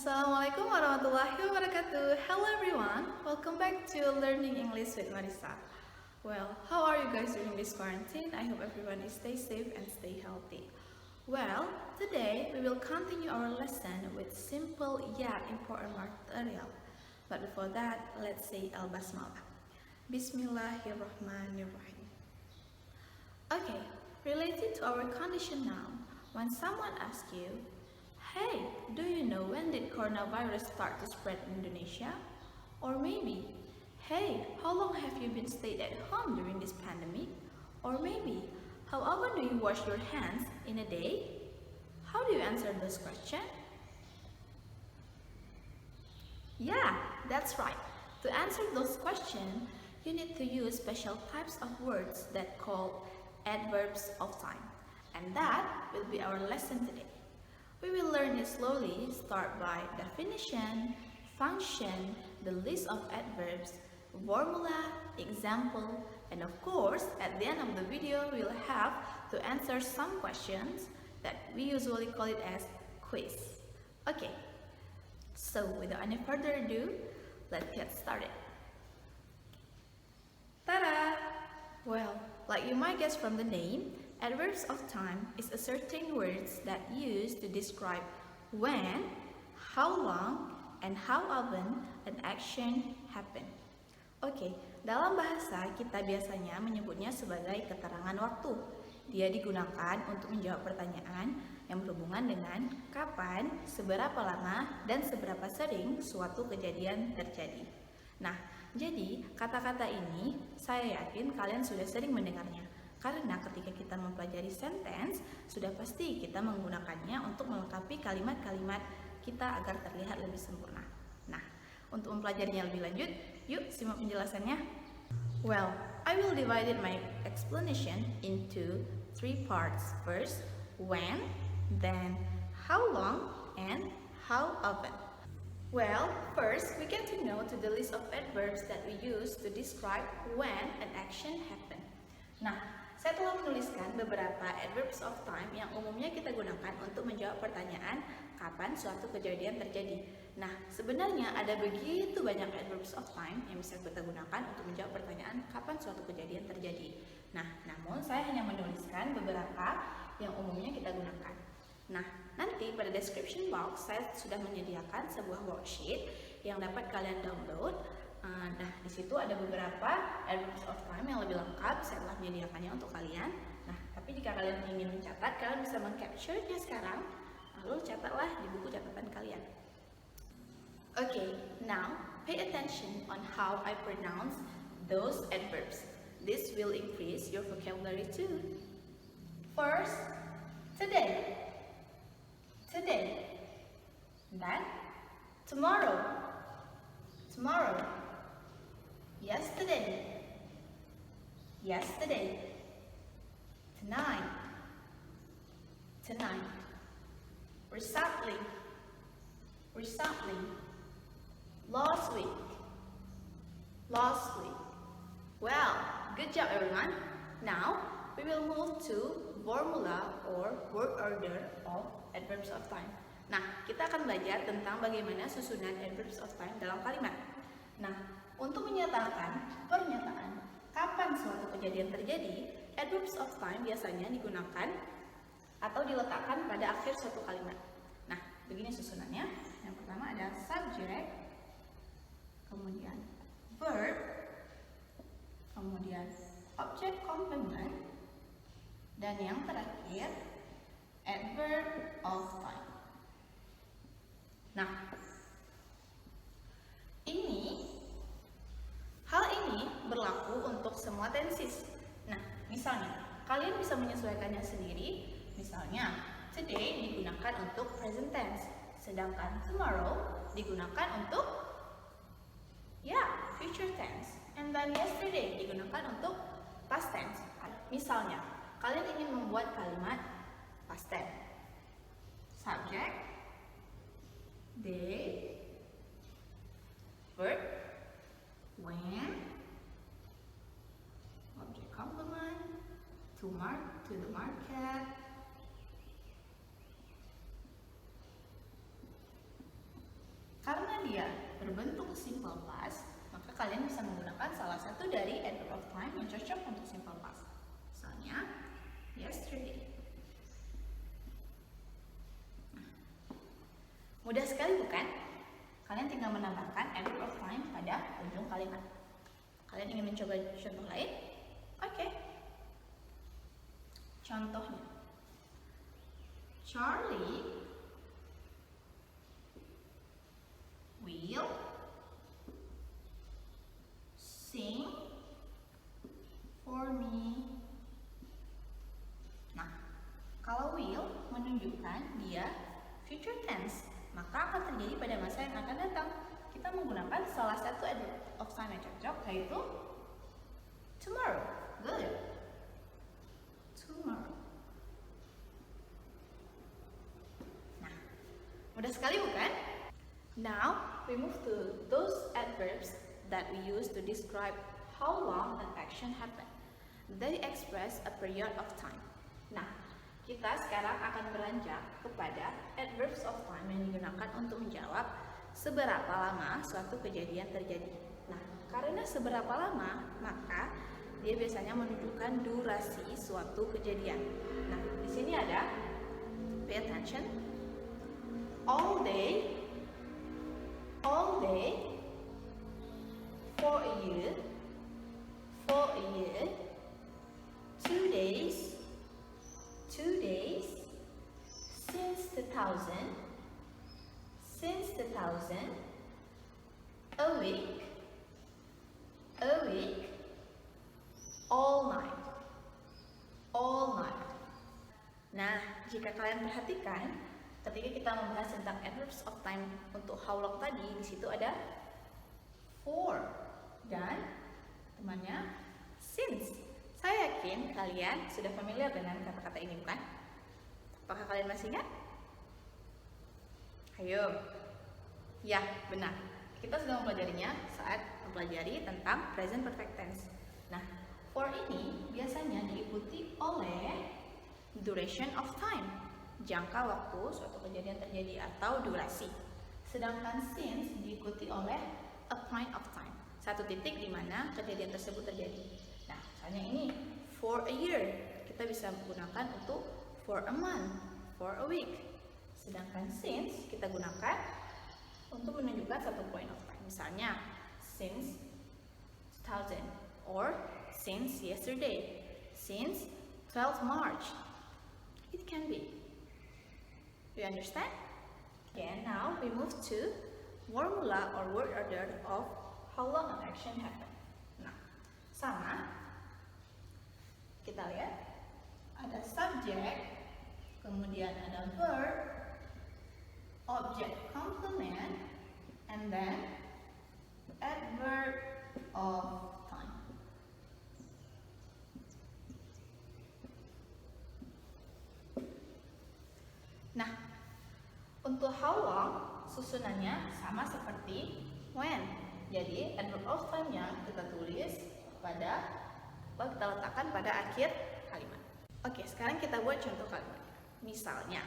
Assalamualaikum warahmatullahi wabarakatuh. Hello everyone, welcome back to Learning English with Marisa. Well, how are you guys during this quarantine? I hope everyone is stay safe and stay healthy. Well, today we will continue our lesson with simple yet important material. But before that, let's say Al-Basmalah. Bismillahirrahmanirrahim. Okay, related to our condition noun, when someone asks you, hey, do you know when did coronavirus start to spread in Indonesia? Or maybe, hey, how long have you been stayed at home during this pandemic? Or maybe, how often do you wash your hands in a day? How do you answer those questions? Yeah, that's right. To answer those questions, you need to use special types of words that called adverbs of time. And that will be our lesson today. We will learn it slowly, start by definition, function, the list of adverbs, formula, example, and of course, at the end of the video, we will have to answer some questions that we usually call it as quiz. Okay, so without any further ado, let's get started. Ta-da! Well, like you might guess from the name, adverbs of time is asserting words that used to describe when, how long, and how often an action happen. Oke, dalam bahasa kita biasanya menyebutnya sebagai keterangan waktu. Dia digunakan untuk menjawab pertanyaan yang berhubungan dengan kapan, seberapa lama, dan seberapa sering suatu kejadian terjadi. Nah, jadi kata-kata ini saya yakin kalian sudah sering mendengarnya. Karena ketika kita mempelajari sentence, sudah pasti kita menggunakannya untuk melengkapi kalimat-kalimat kita agar terlihat lebih sempurna. Nah, untuk mempelajarinya lebih lanjut, yuk simak penjelasannya. Well, I will divide my explanation into 3 parts. First, when, then how long, and how often. Well, first we get to know to the list of adverbs that we use to describe when an action happen. Nah, saya telah menuliskan beberapa adverbs of time yang umumnya kita gunakan untuk menjawab pertanyaan kapan suatu kejadian terjadi. Nah, sebenarnya ada begitu banyak adverbs of time yang bisa kita gunakan untuk menjawab pertanyaan kapan suatu kejadian terjadi. Nah, namun saya hanya menuliskan beberapa yang umumnya kita gunakan. Nah, nanti pada description box saya sudah menyediakan sebuah worksheet yang dapat kalian download. Nah, di situ ada beberapa adverbs of time yang lebih lengkap, saya telah menyediakannya untuk kalian. Nah, tapi jika kalian ingin mencatat, kalian bisa meng-capture-nya sekarang, lalu catatlah di buku catatan kalian. Okay, now pay attention on how I pronounce those adverbs. This will increase your vocabulary too. First, today. Today. Then, tomorrow. Tomorrow. Yesterday. Yesterday. Tonight. Tonight. Recently. Recently. Last week. Last week. Well, good job everyone. Now, we will move to formula or word order of adverbs of time. Nah, kita akan belajar tentang bagaimana susunan adverbs of time dalam kalimat. Nah, untuk menyatakan pernyataan kapan suatu kejadian terjadi, adverbs of time biasanya digunakan atau diletakkan pada akhir suatu kalimat. Nah, begini susunannya. Yang pertama ada subject, kemudian verb, kemudian object complement, dan yang terakhir adverb of time. Nah, hal ini berlaku untuk semua tenses. Nah, misalnya kalian bisa menyesuaikannya sendiri. Misalnya, today digunakan untuk present tense, sedangkan tomorrow digunakan untuk future tense, and then yesterday digunakan untuk past tense. Misalnya, kalian ingin membuat kalimat past tense. Subject, they, verb, when, object complement, to the market, dia berbentuk simple past, maka kalian bisa menggunakan salah satu dari adverb of time yang cocok untuk simple past. Misalnya, yesterday. Mudah sekali bukan? Kalian tinggal menambahkan adverb of time pada ujung kalimat. Kalian ingin mencoba contoh lain? Oke. Contohnya, Charlie will sing for me. Nah, kalau will menunjukkan dia future tense, maka akan terjadi pada masa yang akan datang. Kita menggunakan salah satu adverb of time yang cocok, yaitu tomorrow. Good. Tomorrow. Nah, mudah sekali bukan? Now, we move to those adverbs that we use to describe how long an action happened. They express a period of time. Nah, kita sekarang akan beranjak kepada adverbs of time yang digunakan untuk menjawab seberapa lama suatu kejadian terjadi. Nah, karena seberapa lama, maka dia biasanya menunjukkan durasi suatu kejadian. Nah, di sini ada, pay attention, all day, for a year, 2 days, since the thousand, a week, all night. Nah, jika kalian perhatikan, ketika kita membahas tentang adverbs of time untuk how long tadi, di situ ada for dan temannya since. Saya yakin kalian sudah familiar dengan kata-kata ini, bukan? Apakah kalian masih ingat? Ayo. Ya, benar. Kita sudah mempelajarinya saat mempelajari tentang present perfect tense. Nah, for ini biasanya diikuti oleh duration of time, jangka waktu suatu kejadian terjadi atau durasi. Sedangkan since diikuti oleh a point of time, satu titik di mana kejadian tersebut terjadi. Nah, misalnya ini for a year, kita bisa menggunakan untuk for a month, for a week. Sedangkan since kita gunakan untuk menunjukkan satu point of time. Misalnya since 2000 or since yesterday, since 12 March. It can be. Do you understand? Okay, now we move to formula or word order of how long an action happened. Nah, sama. Kita lihat ada subject, kemudian ada verb, object complement, and then adverb of time. Nah, untuk how long susunannya sama seperti when. Jadi adverb of time-nya kita tulis kita letakkan pada akhir kalimat. Oke, sekarang kita buat contoh kalimat. Misalnya,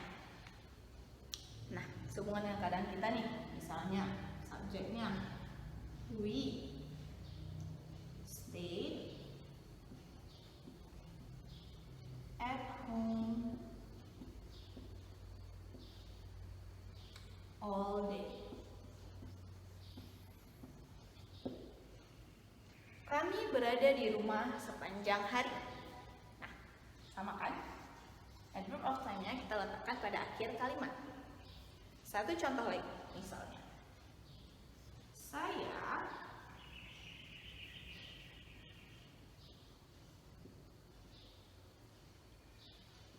nah, sehubungan dengan keadaan kita nih, misalnya subjeknya we stayed at home all day. Kami berada di rumah sepanjang hari. Nah, sama kan? Adverb of time-nya kita letakkan pada akhir kalimat. Satu contoh lagi, misalnya saya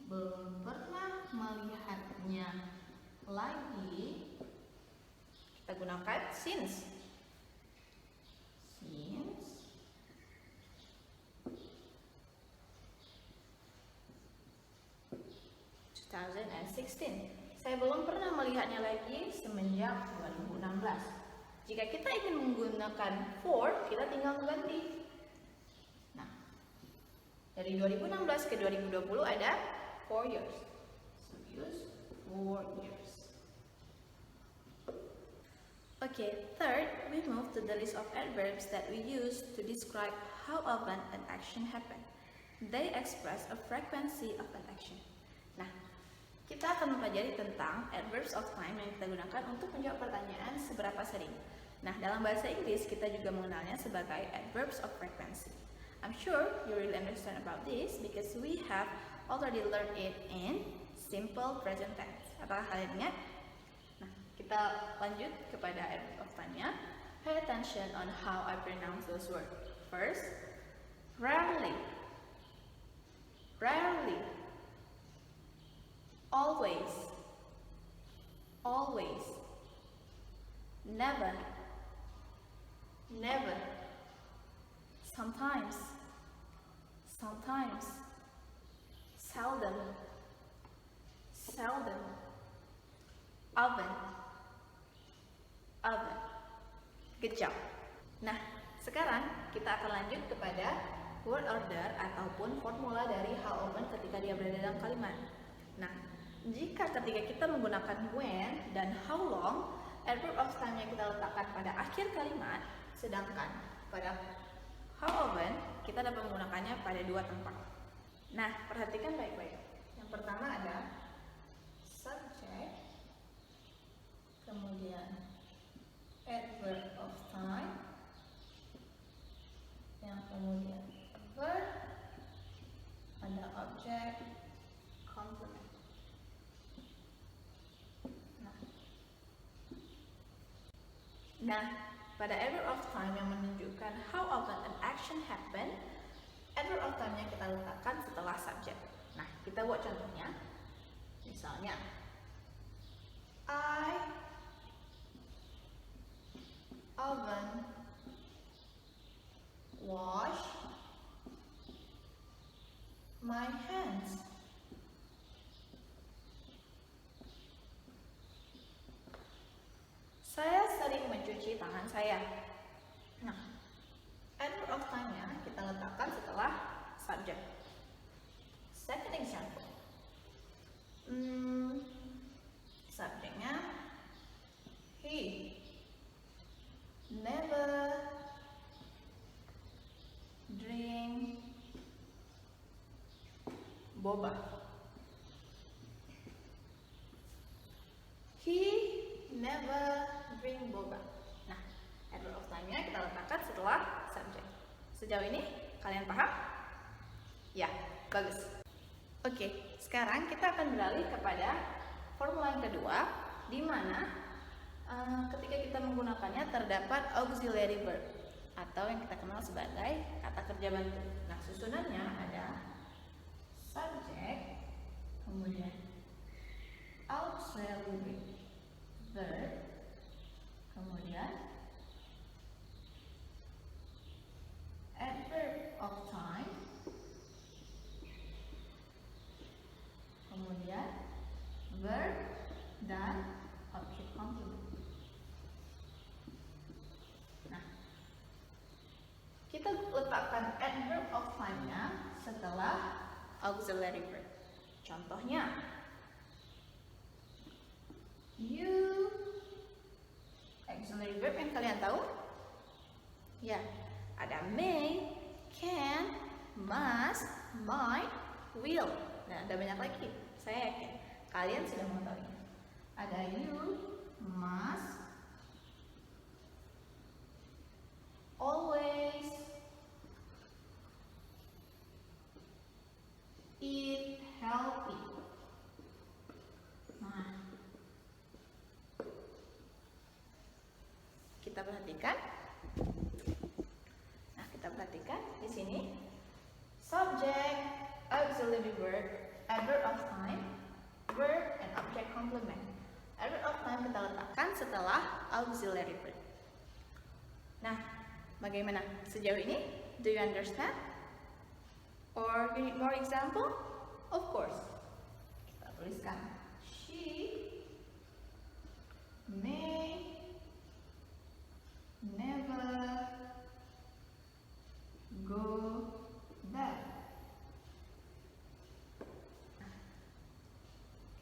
belum pernah melihatnya lagi. Kita gunakan since 2016. Saya belum pernah melihatnya lagi semenjak 2016. Jika kita ingin menggunakan for, kita tinggal mengganti. Nah, dari 2016 ke 2020 ada 4 years. So use 4 years. Oke, Okay, third, we move to the list of adverbs that we use to describe how often an action happens. They express a frequency of an action. Nah, kita akan mempelajari tentang adverbs of time yang kita gunakan untuk menjawab pertanyaan seberapa sering. Nah, dalam bahasa Inggris kita juga mengenalnya sebagai adverbs of frequency. I'm sure you really understand about this because we have already learned it in simple present tense. Apakah kalian ingat? Nah, kita lanjut kepada adverb of time-nya. Pay attention on how I pronounce those words. First, rarely, rarely, always, always, never, never, sometimes, sometimes, seldom, seldom, often, often. Good job. Nah, sekarang kita akan lanjut kepada word order ataupun formula dari how often ketika dia berada dalam kalimat. Nah, jika ketika kita menggunakan when dan how long, adverb of time yang kita letakkan pada akhir kalimat, sedangkan pada how often kita dapat menggunakannya pada dua tempat. Nah, perhatikan baik-baik. Yang pertama ada subject, kemudian adverb of time, yang kemudian verb, ada object, complement. Nah, pada adverb of time yang menunjukkan how often an action happen, adverb of time yang kita letakkan setelah subject. Nah, kita buat contohnya. Misalnya, I often wash my hands. Saya sering mencuci tangan saya. Nah, adverb of time-nya kita letakkan setelah subject. Second example. Subjeknya he never drink boba. He never drink boba. Nah, adverb of time-nya kita letakkan setelah subject. Sejauh ini kalian paham? Ya, bagus. Oke, sekarang kita akan beralih kepada formula yang kedua, di mana ketika kita menggunakannya terdapat auxiliary verb atau yang kita kenal sebagai kata kerja bantu. Nah, susunannya ada subject, kemudian auxiliary verb, kemudian adverb of time, kemudian verb dan object complement. Nah, kita letakkan adverb of time-nya setelah auxiliary verb. Contohnya, you, auxiliary verb yang kalian tahu? Ya, ada may, can, must, might, will. Nah, ada banyak lagi. Saya yakin kalian sudah mengetahuinya. Ada you, must, always, eat healthy. Nah, kita perhatikan. Nah, kita perhatikan di sini subject, auxiliary verb, adverb of time, verb, and object complement. Adverb of time kita letakkan setelah auxiliary verb. Nah, bagaimana sejauh ini? Do you understand? Or you need more example? Of course. Kita tuliskan. She may never go back.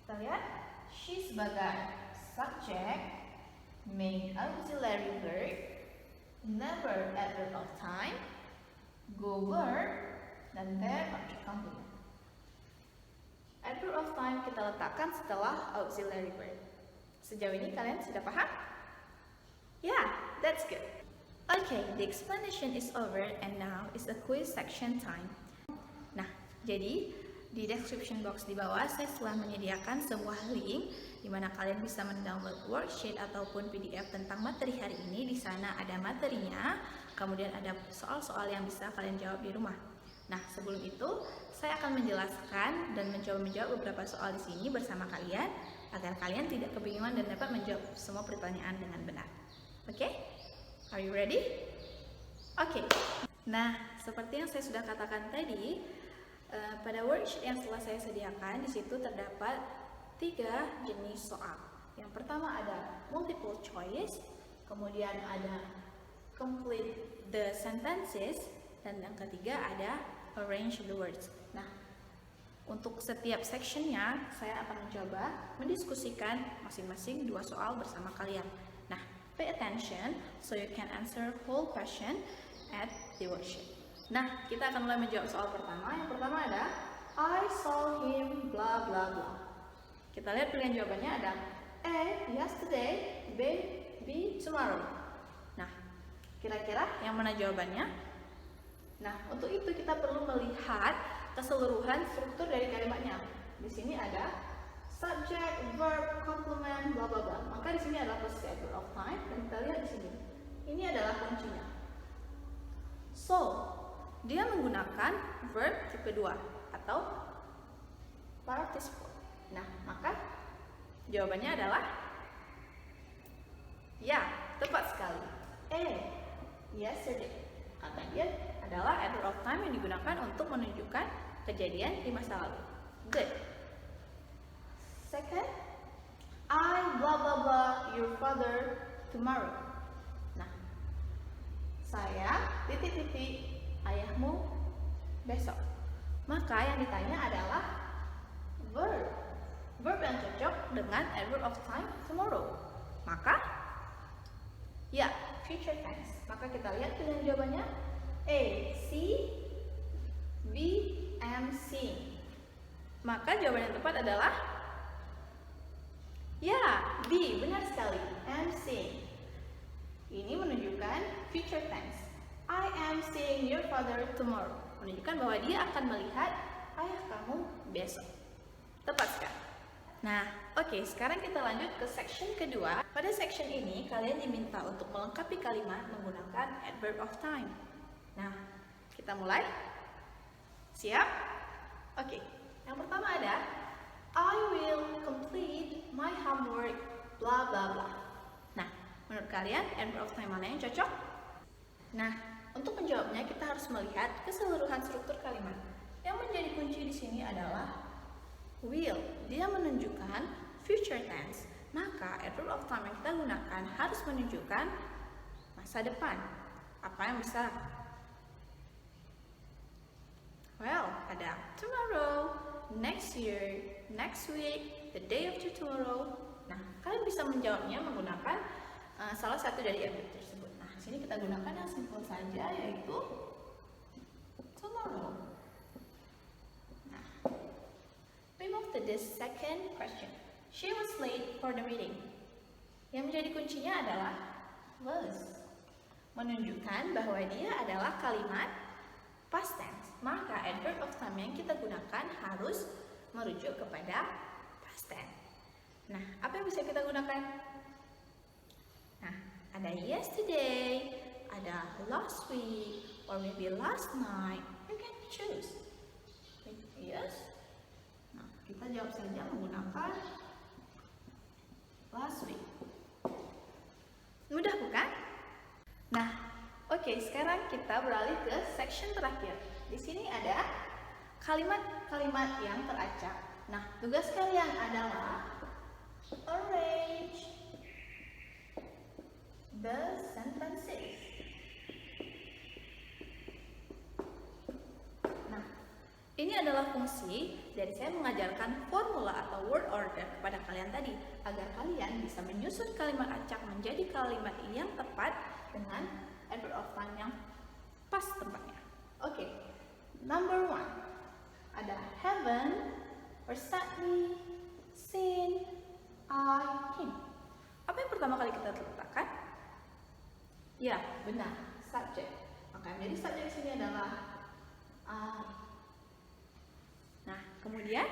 Kita lihat, she sebagai subject main auxiliary verb, never adverb of time, go verb, dan there object complement. Adverb of time kita letakkan setelah auxiliary verb. Sejauh ini kalian sudah paham? Yeah, that's good. Okay, the explanation is over and now is a quiz section time. Nah, jadi di description box di bawah saya telah menyediakan sebuah link di mana kalian bisa mendownload worksheet ataupun PDF tentang materi hari ini. Di sana ada materinya, kemudian ada soal-soal yang bisa kalian jawab di rumah. Nah, sebelum itu saya akan menjelaskan dan mencoba menjawab beberapa soal di sini bersama kalian agar kalian tidak kebingungan dan dapat menjawab semua pertanyaan dengan benar. Oke? Are you ready? Oke. Nah, seperti yang saya sudah katakan tadi, pada worksheet yang telah saya sediakan, di situ terdapat 3 jenis soal. Yang pertama ada multiple choice, kemudian ada complete the sentences, dan yang ketiga ada arrange the words. Nah, untuk setiap sectionnya, saya akan mencoba mendiskusikan masing-masing 2 soal bersama kalian. Nah, pay attention so you can answer whole question at the worksheet. Nah, kita akan mulai menjawab soal pertama. Yang pertama ada I saw him bla bla bla. Kita lihat pilihan jawabannya ada A. Yesterday, B. Tomorrow. Nah, kira-kira yang mana jawabannya? Nah, untuk itu kita perlu melihat keseluruhan struktur dari kalimatnya. Di sini ada subject, verb, complement, bla bla bla. Maka di sini adalah posisi adverb of time dan kita lihat di sini. Ini adalah kuncinya. So, dia menggunakan verb tipe 2 atau participle. Nah, maka jawabannya adalah ya, tepat sekali. A. Yesterday. Karena dia adalah adverb of time yang digunakan untuk menunjukkan kejadian di masa lalu. Good. Second, I blah blah blah your father tomorrow. Nah, saya titik-titik ayahmu besok. Maka yang ditanya adalah verb. Verb yang cocok dengan adverb of time tomorrow. Maka ya, future tense. Maka kita lihat pilihan jawabannya A. See, B. Am seeing. Maka jawaban yang tepat adalah ya, B. Benar sekali, am seeing. Ini menunjukkan future tense. I am seeing your father tomorrow. Menunjukkan bahwa dia akan melihat ayah kamu besok. Tepat sekali. Nah, oke, sekarang kita lanjut ke section kedua. Pada section ini, kalian diminta untuk melengkapi kalimat menggunakan adverb of time. Nah, kita mulai. Siap? Oke, yang pertama ada I will complete my homework, bla bla bla. Nah, menurut kalian adverb of time mana yang cocok? Nah, untuk menjawabnya kita harus melihat keseluruhan struktur kalimat. Yang menjadi kunci di sini adalah will. Dia menunjukkan future tense. Maka adverb of time yang kita gunakan harus menunjukkan masa depan. Apa yang bisa? Well, ada tomorrow, next year, next week, the day after tomorrow. Nah, kalian bisa menjawabnya menggunakan salah satu dari adverb tersebut. Nah, sini kita gunakan yang simple saja, yaitu tomorrow. Nah, we move to the second question. She was late for the meeting. Yang menjadi kuncinya adalah was. Menunjukkan bahwa dia adalah kalimat past tense. Maka adverb of time yang kita gunakan harus merujuk kepada past tense. Nah, apa yang bisa kita gunakan? Nah, ada yesterday, ada last week, or maybe last night. You can choose. Yes. Nah, kita jawab saja menggunakan last week. Mudah bukan? Nah, oke, sekarang kita beralih ke section terakhir. Di sini ada kalimat-kalimat yang teracak. Nah, tugas kalian adalah arrange the sentences. Nah, ini Ini adalah fungsi dari saya mengajarkan formula atau word order kepada kalian tadi, agar kalian bisa menyusun kalimat acak menjadi kalimat yang tepat dengan adverb of time yang pas tempatnya. Oke, number 1 ada haven't, recently, seen, I, him. Apa yang pertama kali kita letakkan? Ya, benar, subject. Maka yang menjadi subjek di sini adalah I. Nah, kemudian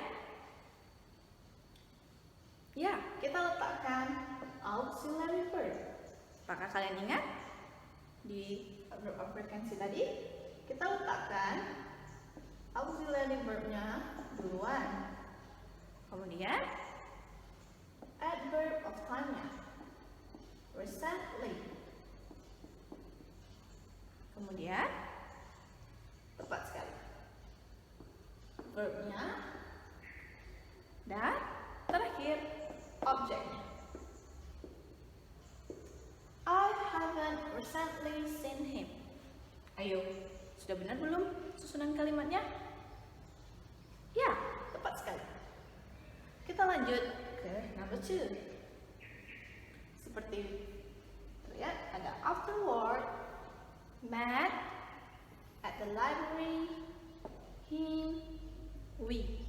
ya, kita letakkan auxiliary verb. Apakah kalian ingat di verb of frequency tadi? Kita letakkan auxiliary verbnya duluan. Kemudian adverb of time-nya recently. Kemudian tepat sekali verbnya, dan terakhir objeknya. I haven't recently seen him. Ayo, sudah benar belum susunan kalimatnya? Ya, tepat sekali. Kita lanjut ke number 2. Seperti terlihat ada afterward, met, at the library, him, we.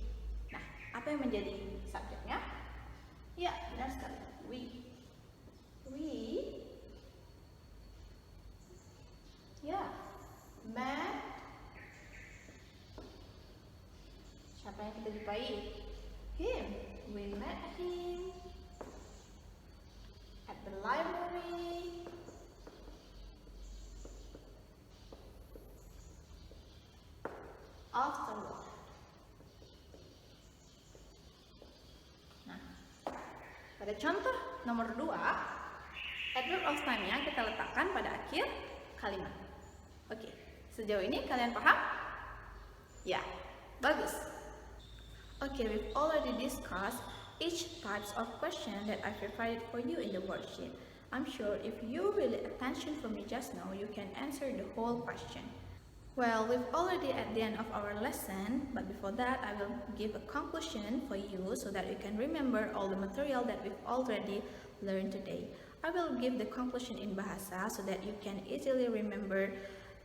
Nah, apa yang menjadi subjeknya? Ya, benar sekali. We. Ya, met. Siapa yang kita jumpai? Him. We met him at the library. Afterward. Nah, pada contoh nomor 2, adverb of time-nya kita letakkan pada akhir kalimat. Oke, sejauh ini kalian paham? Ya, bagus. Okay, we've already discussed each types of question that I provided for you in the worksheet. I'm sure if you really attention for me just now, you can answer the whole question. Well, we've already at the end of our lesson, but before that, I will give a conclusion for you so that you can remember all the material that we've already learned today. I will give the conclusion in bahasa so that you can easily remember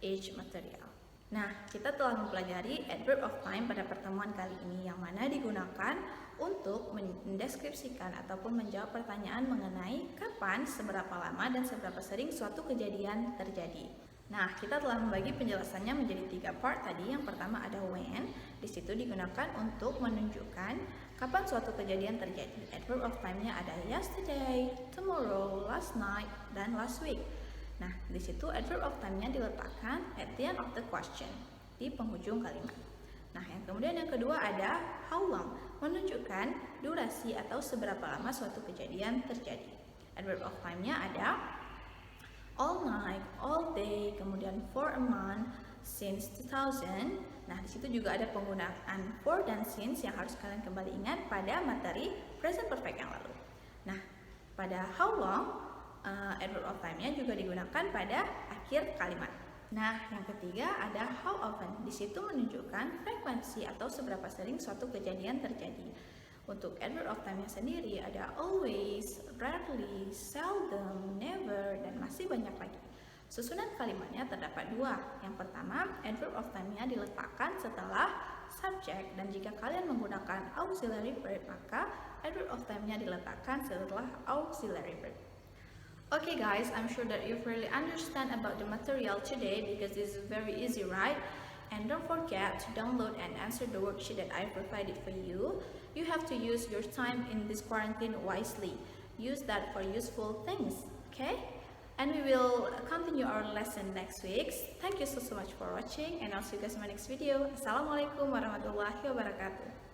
each material. Nah, kita telah mempelajari adverb of time pada pertemuan kali ini, yang mana digunakan untuk mendeskripsikan ataupun menjawab pertanyaan mengenai kapan, seberapa lama, dan seberapa sering suatu kejadian terjadi. Nah, kita telah membagi penjelasannya menjadi 3 part tadi. Yang pertama ada when, di situ digunakan untuk menunjukkan kapan suatu kejadian terjadi. Adverb of time-nya ada yesterday, tomorrow, last night, dan last week. Nah, di situ adverb of time-nya diletakkan at the end of the question, di penghujung kalimat. Nah, yang kemudian yang kedua ada how long, menunjukkan durasi atau seberapa lama suatu kejadian terjadi. Adverb of time-nya ada all night, all day, kemudian for a month, since 2000. Nah, di situ juga ada penggunaan for dan since yang harus kalian kembali ingat pada materi present perfect yang lalu. Nah, pada how long, adverb of time-nya juga digunakan pada akhir kalimat. Nah, yang ketiga ada how often. Di situ menunjukkan frekuensi atau seberapa sering suatu kejadian terjadi. Untuk adverb of time-nya sendiri ada always, rarely, seldom, never, dan masih banyak lagi. Susunan kalimatnya terdapat 2. Yang pertama, adverb of time-nya diletakkan setelah subject, dan jika kalian menggunakan auxiliary verb, maka adverb of time-nya diletakkan setelah auxiliary verb. Okay guys, I'm sure that you've really understand about the material today because this is very easy, right? And don't forget to download and answer the worksheet that I provided for you. You have to use your time in this quarantine wisely. Use that for useful things, okay? And we will continue our lesson next week. Thank you so much for watching, and I'll see you guys in my next video. Assalamualaikum warahmatullahi wabarakatuh.